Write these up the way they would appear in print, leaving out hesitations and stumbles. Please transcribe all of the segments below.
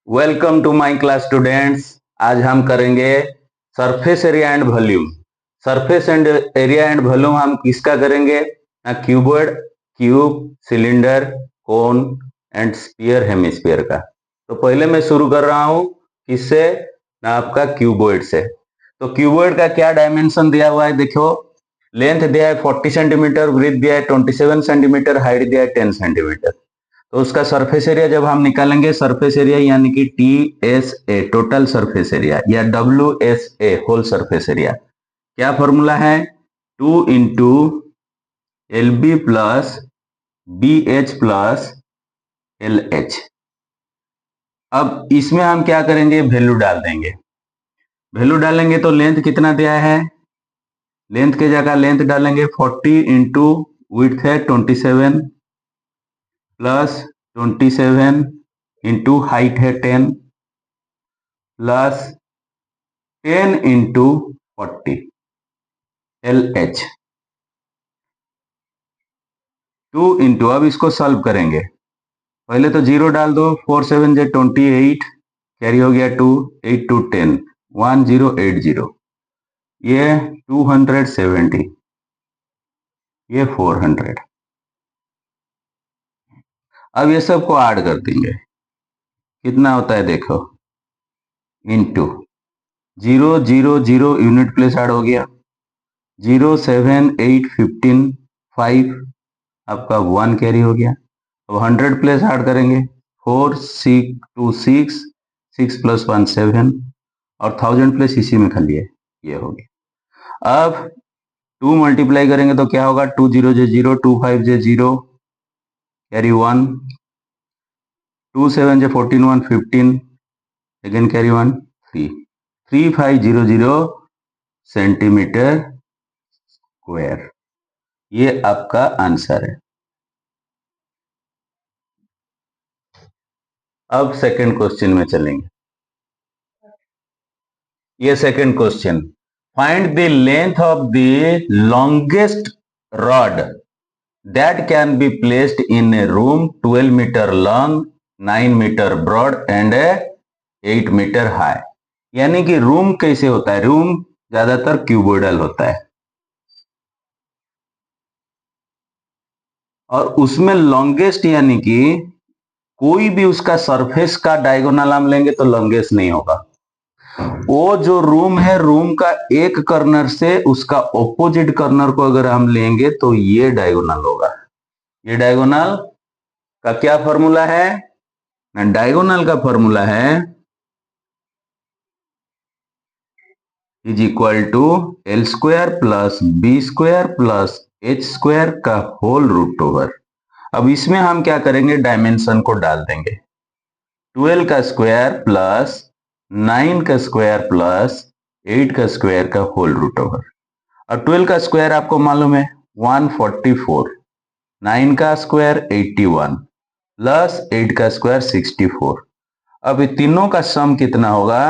Welcome to my class students. आज हम करेंगे surface area and volume. Surface and area and volume हम किसका करेंगे ना, cuboid, cube, cylinder, cone and sphere, hemisphere का। तो पहले मैं शुरू कर रहा हूं किससे ना, आपका क्यूबॉइड से। तो क्यूबॉइड का क्या डायमेंशन दिया हुआ है, देखो। लेंथ दिया है 40 सेंटीमीटर, ब्रेथ दिया है 27 सेंटीमीटर, हाइट दिया है 10 सेंटीमीटर। तो उसका सरफेस एरिया जब हम निकालेंगे, सरफेस एरिया यानी कि T S A total surface area या W S A whole surface area, क्या फॉर्मूला है? 2 × L B plus B H plus L H. अब इसमें हम क्या करेंगे, वैल्यू डाल देंगे। वैल्यू डालेंगे तो लेंथ कितना दिया है, लेंथ के जगह लेंथ डालेंगे 40 इंटू विड्थ है 27 प्लस 27 इंटू हाइट है 10 plus 10 into 40 L H 2 into, अब इसको सॉल्व करेंगे। पहले तो जीरो डाल दो, 4 7 जे 28, कैरी हो गया 2, 8 2 10, 1080, ये 270, ये 400। अब ये सबको ऐड कर देंगे, कितना होता है देखो, इंटू 0 0 0 यूनिट प्लेस ऐड हो गया, 0 7 8 15 5, आपका 1 कैरी हो गया। अब 100 प्लेस ऐड करेंगे, 4 6 2 6 6 प्लस 1 7, और 1000 प्लेस इसी में खाली है, ये हो गया। अब 2 मल्टीप्लाई करेंगे तो क्या होगा, 2 0 जे 0, 2 5 जे 0, कैरी 1, 2 7 जे 14 1 15, अगेन कैरी 1 3, 3500 सेंटीमीटर स्क्वायर। ये आपका आंसर है। अब सेकंड क्वेश्चन में चलेंगे। ये second question, find the length of the longest rod that can be placed in a room 12 meter long, 9 meter broad and 8 meter high. यानी कि room कैसे होता है, रूम ज्यादातर क्यूबोइडल होता है, और उसमें लॉन्गेस्ट यानी कि कोई भी उसका सरफेस का डायगोनल हम लेंगे तो लॉन्गेस्ट नहीं होगा। वो जो रूम है, रूम का एक कर्नर से उसका ऑपोजिट कर्नर को अगर हम लेंगे तो ये डायगोनल होगा। ये डायगोनल का क्या फॉर्मूला है, डायगोनल का फॉर्मूला है is equal to L square plus B square plus H square का होल रूट ओवर। अब इसमें हम क्या करेंगे, डायमेंशन को डाल देंगे, 12 का स्क्वायर प्लस 9 का स्क्वायर प्लस 8 का स्क्वायर का होल रूट ओवर। और 12 का स्क्वायर आपको मालूम है 144, 9 का स्क्वायर 81 प्लस 8 का स्क्वायर 64। अब ये तीनों का सम कितना होगा,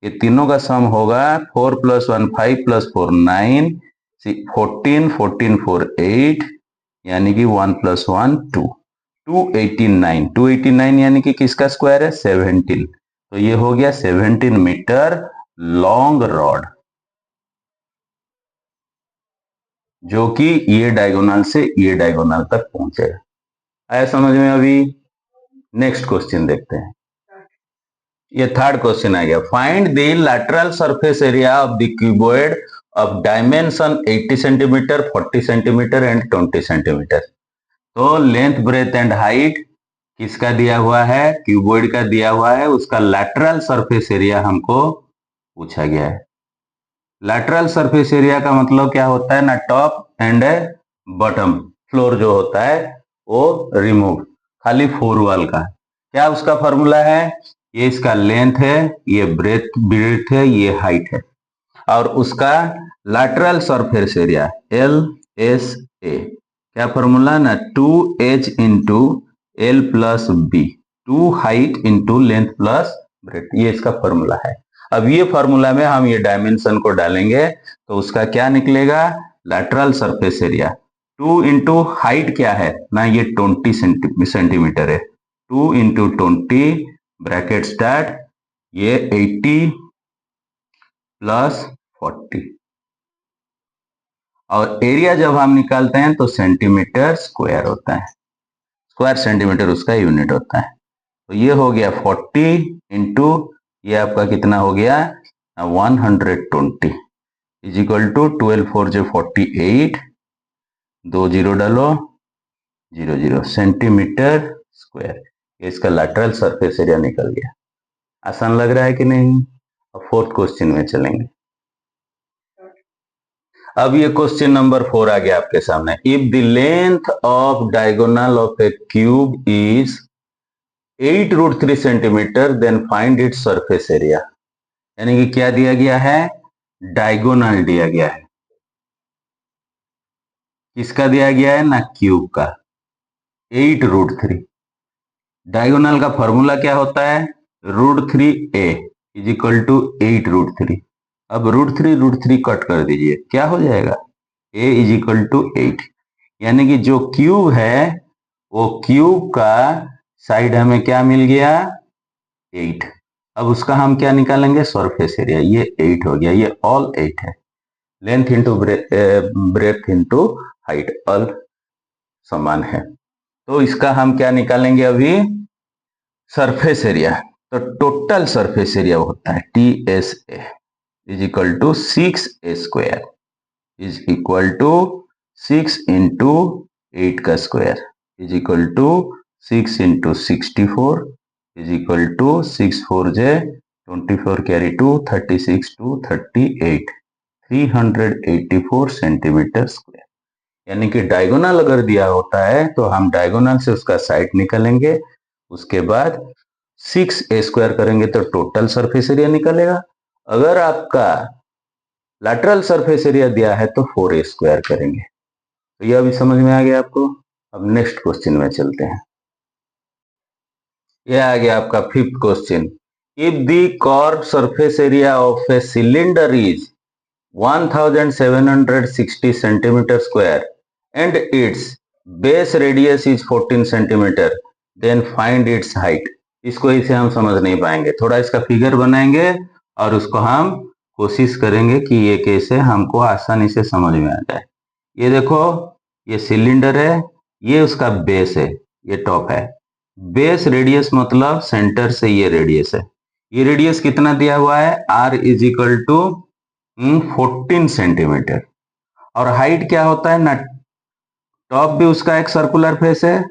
ये तीनों का सम होगा 4 + 1 5 + 4 9, 14 14 4 8, यानी कि 1 + 1 2, 289, 289 यानी कि किसका स्क्वायर है, 17। तो ये हो गया 17 मीटर लॉन्ग रॉड, जो कि ये डायगोनल से ये डायगोनल तक पहुंचेगा। आया समझ में? अभी नेक्स्ट क्वेश्चन देखते हैं। ये थर्ड क्वेश्चन आ गया, find the lateral surface area of the cuboid of dimension 80 centimetre, 40 centimetre and 20 centimetre. तो लेंथ, ब्रेथ एंड हाइट किसका दिया हुआ है, क्यूबॉइड का दिया हुआ है, उसका लैटरल सरफेस एरिया हमको पूछा गया है। लैटरल सरफेस एरिया का मतलब क्या होता है ना, टॉप एंड बॉटम फ्लोर जो होता है वो रिमूव, खाली फोर वॉल का। क्या उसका फॉर्मूला है, ये इसका लेंथ है, ये ब्रेथ है, ये हाइट है, और उसका lateral surface area L S A, क्या फॉर्मूला ना, 2h into L plus B, 2 height into length plus breadth, ये इसका फॉर्मूला है। अब ये फॉर्मूला में हम ये डायमेंशन को डालेंगे तो उसका क्या निकलेगा, lateral surface area 2 into height क्या है ना, ये 20 सेंटीमीटर है, 2 इंटू 20 ब्रैकेट स्टार्ट, ये 80 प्लस 40, और एरिया जब हम निकालते हैं तो सेंटीमीटर स्क्वायर होता है, स्क्वायर सेंटीमीटर उसका यूनिट होता है। तो ये हो गया 40 इंटू ये आपका कितना हो गया 120 इज इक्वल टू 12 4 जो 48, 2 जीरो डालो 0 0 सेंटीमीटर स्क्वायर। ये इसका लैटरल सरफेस एरिया निकल गया। आसान लग रहा है कि नहीं? अब फोर्थ क्वेश्चन में चलेंगे। अब ये क्वेश्चन नंबर 4 आ गया आपके सामने। If the length of diagonal of a cube is 8√3 centimeter then find its surface area. यानी कि क्या दिया गया है? डायगोनल दिया गया है। किसका दिया गया है? ना क्यूब का, 8√3। डायगोनल का फॉर्मूला क्या होता है? √3a is equal to 8√3। अब √3 कट कर दीजिए, क्या हो जाएगा? a is equal to 8। यानी कि जो क्यूब है वो क्यूब का साइड हमें क्या मिल गया? 8। अब उसका हम क्या निकालेंगे? Surface area. ये 8 हो गया, ये ऑल 8 है। Length into breadth into height all समान है। तो इसका हम क्या निकालेंगे अभी? Surface area. तो टोटल सरफेस एरिया होता है TSA is equal to 6a square is equal to 6 into 8 का square is equal to 6 into 64 is equal to 6 4 जे 24 कैरी 2 36 टू 38 384 सेंटीमीटर स्क्वायर। यानी कि डायगोनल अगर दिया होता है तो हम डायगोनल से उसका साइड निकालेंगे, उसके बाद 6a स्क्वायर करेंगे तो टोटल सरफेस एरिया निकलेगा। अगर आपका लैटरल सरफेस एरिया दिया है तो 4a स्क्वायर करेंगे। तो यह अभी समझ में आ गया आपको। अब नेक्स्ट क्वेश्चन में चलते हैं। यह आ गया आपका fifth question. If the curve surface area of a cylinder is 1760 centimetre square and its base radius is 14 centimetre then find its height। इसको इसे हम समझ नहीं पाएंगे, थोड़ा इसका फिगर बनाएंगे और उसको हम कोशिश करेंगे कि ये कैसे हमको आसानी से समझ में आ जाए। ये देखो, ये सिलेंडर है, ये उसका बेस है, ये टॉप है। बेस रेडियस मतलब सेंटर से ये रेडियस है। ये रेडियस कितना दिया हुआ है? r is equal to 14 centimeter. और हाइट क्या होता है ना? टॉप भी उसका एक सर्कुलर फेस है,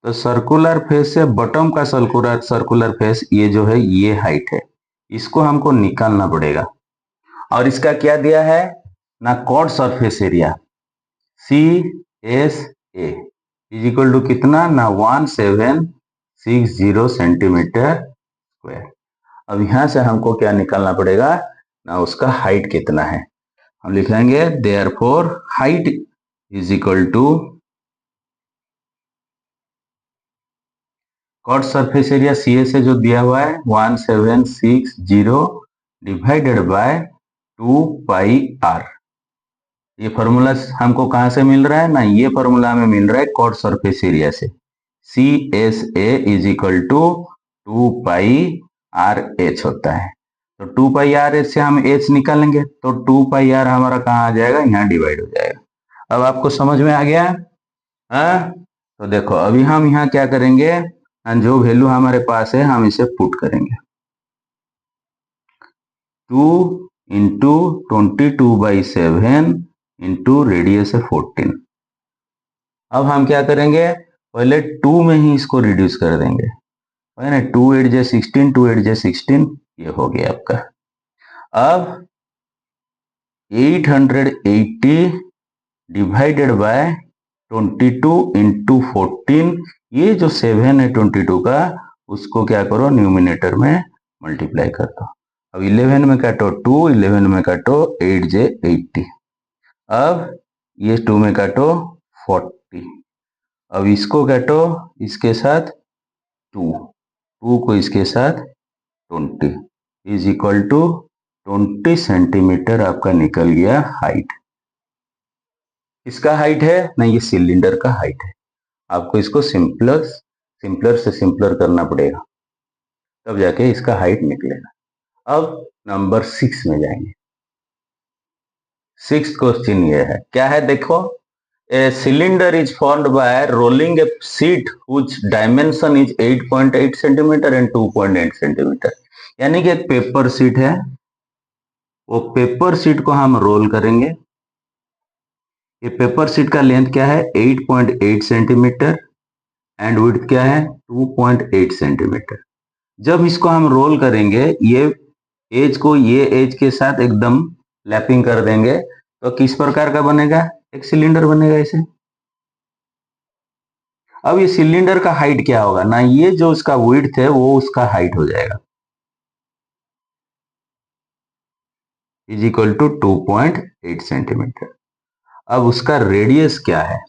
तो सर्कुलर फेस से बॉटम का सर्कुलर फेस ये जो है ये हाइट है। इसको हमको निकालना पड़ेगा। और इसका क्या दिया है ना? Curved surface area CSA is equal to कितना ना? 1760 सेंटीमीटर स्क्वायर। अब यहां से हमको क्या निकालना पड़ेगा ना? उसका हाइट कितना है। हम लिखेंगे therefore height is equal to curved surface area CSA जो दिया हुआ है 1760 डिवाइडेड बाय 2 पाई r। ये फॉर्मूला हमको कहां से मिल रहा है ना? ये फॉर्मूला हमें मिल रहा है कॉर्ड सरफेस एरिया से। CSA is equal to 2 pi RH होता है। तो 2 पाई RH से हम H निकालेंगे तो 2 पाई R हमारा कहाँ आ जाएगा? यहाँ डिवाइड हो जाएगा। अब आपको समझ में आ गया? हाँ, तो देखो अभी हम यहाँ क्या करेंगे, जो वैल्यू हमारे पास है हम इसे पुट करेंगे। 2 इंटू 22/7 इंटू रेडियस है 14। अब हम क्या करेंगे, पहले 2 में ही इसको रिड्यूस कर देंगे, है ना? 2 8 जे 16, 2 8 जे 16, ये हो गया आपका। अब 880 डिवाइडेड बाय 22 इंटू 14, ये जो 7 है 22 का, उसको क्या करो न्यूमिनेटर में मल्टीप्लाई कर दो। अब 11 में काटो 2, 11 में काटो 8 जे 80। अब ये 2 में काटो 40। अब इसको काटो इसके साथ 2, 2 को इसके साथ 20 इज इक्वल टू 20 सेंटीमीटर आपका निकल गया हाइट। इसका हाइट है ना? ये सिलेंडर का हाइट है। आपको इसको सिंपलर से सिंपलर करना पड़ेगा। तब जाके इसका हाइट निकलेगा। अब नंबर 6 में जाएंगे। 6th क्वेश्चन ये है, क्या है देखो, a cylinder is formed by rolling A sheet which dimension is 8.8 centimetre and 2.8 centimetre. यानी कि एक पेपर शीट है, वो पेपर शीट को हम रोल करेंगे। ये पेपर शीट का लेंथ क्या है 8.8 सेंटीमीटर एंड विड्थ क्या है 2.8 सेंटीमीटर। जब इसको हम रोल करेंगे, ये एज को ये एज के साथ एकदम लैपिंग कर देंगे, तो किस प्रकार का बनेगा, एक सिलेंडर बनेगा इसे। अब ये सिलेंडर का हाइट क्या होगा ना, ये जो उसका विड्थ है वो उसका हाइट हो जाएगा, इज इक्वल टू 2.8 सेंटीमीटर। अब उसका रेडियस क्या है,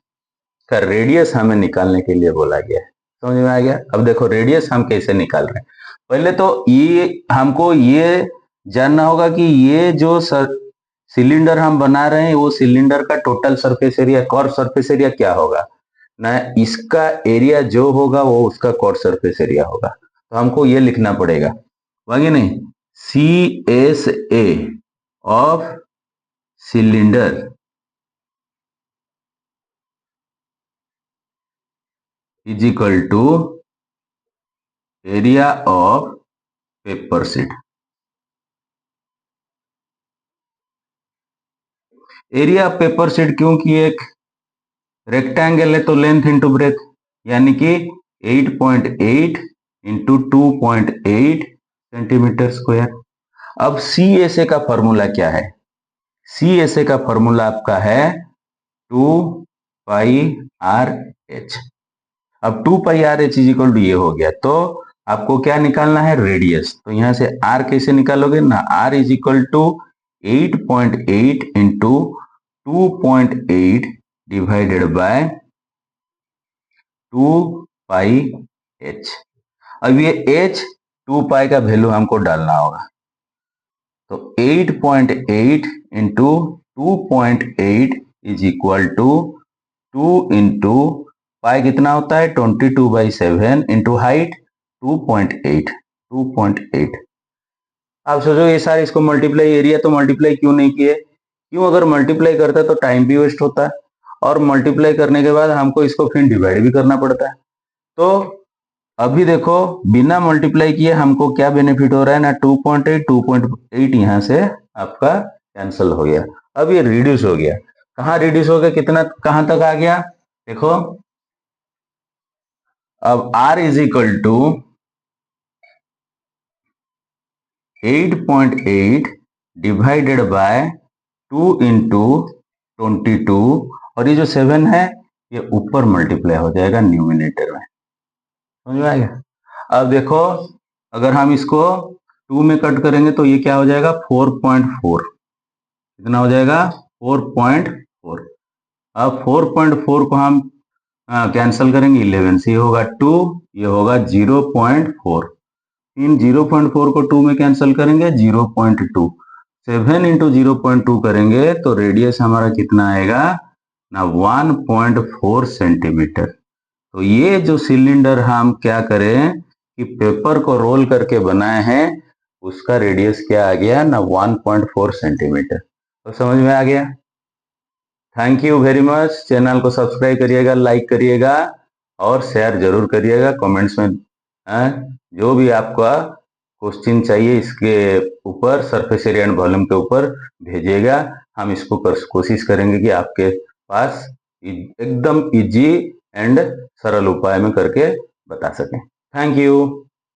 का रेडियस हमें निकालने के लिए बोला गया है। समझ में आ गया। अब देखो रेडियस हम कैसे निकाल रहे हैं। पहले तो ये हमको ये जानना होगा कि ये जो सिलेंडर हम बना रहे हैं वो सिलेंडर का total surface area, curve surface area क्या होगा ना, इसका एरिया जो होगा वो उसका कर्व सरफेस एरिया होगा। तो हमको ये लिखना पड़ेगा, वही नहीं, C S A of cylinder is equal to area of paper sheet. Area of paper sheet क्योंकि एक रेक्टेंगल है तो लेंथ इंटू ब्रेथ, यानी कि 8.8 इंटू 2.8 सेंटीमीटर स्क्वायर। अब सी एस ए का फॉर्मूला क्या है, सी एस ए का फॉर्मूला आपका है 2 पाई आर एच। अब 2 pi R H is equal to ये हो गया, तो आपको क्या निकालना है रेडियस। तो यहां से आर कैसे निकालोगे ना, R is equal to 8.8 into 2.8 divided by 2 pi H. अब ये एच 2 पाई का वैल्यू हमको डालना होगा, तो 8.8 into 2.8 is equal to 2 into pi कितना होता है 22/7 इंटू हाइट 2.8। आप सोचो ये सारे इसको मल्टीप्लाई, एरिया तो मल्टीप्लाई क्यों नहीं किए, क्यों, अगर मल्टीप्लाई करता तो टाइम भी वेस्ट होता है, और मल्टीप्लाई करने के बाद हमको इसको फिर डिवाइड भी करना पड़ता है। तो अभी देखो बिना मल्टीप्लाई किए हमको क्या बेनिफिट हो रहा है ना, 2.8 यहाँ से आपका कैंसिल हो गया। अब ये रिड्यूस हो गया, कहाँ रिड्यूस हो गया, कितना कहां तक आ गया देखो। अब R is equal to 8.8 divided by 2 into 22, और ये जो 7 है ये ऊपर मल्टीप्लाई हो जाएगा न्यूमिनेटर में। समझ में आ गया। अब देखो अगर हम इसको 2 में कट करेंगे तो ये क्या हो जाएगा 4.4, कितना हो जाएगा 4.4। अब 4.4 को हम कैंसिल करेंगे 11 से, ये होगा 2, ये होगा 0.4, इन 0.4 को 2 में कैंसिल करेंगे 0.2, 7 इंटू 0.2 करेंगे तो रेडियस हमारा कितना आएगा ना 1.4 सेंटीमीटर। तो ये जो सिलेंडर हम क्या करें कि पेपर को रोल करके बनाए हैं, उसका रेडियस क्या आ गया ना 1.4 सेंटीमीटर। तो समझ में आ गया। Thank you very much. Channel को सब्सक्राइब करिएगा, लाइक करिएगा और शेयर जरूर करिएगा। कमेंट्स में जो भी आपका क्वेश्चन चाहिए इसके ऊपर, सरफेस एरिया एंड वॉल्यूम के ऊपर भेजिएगा। हम इसको कोशिश करेंगे कि आपके पास एकदम इजी एंड सरल उपाय में करके बता सकें। Thank you.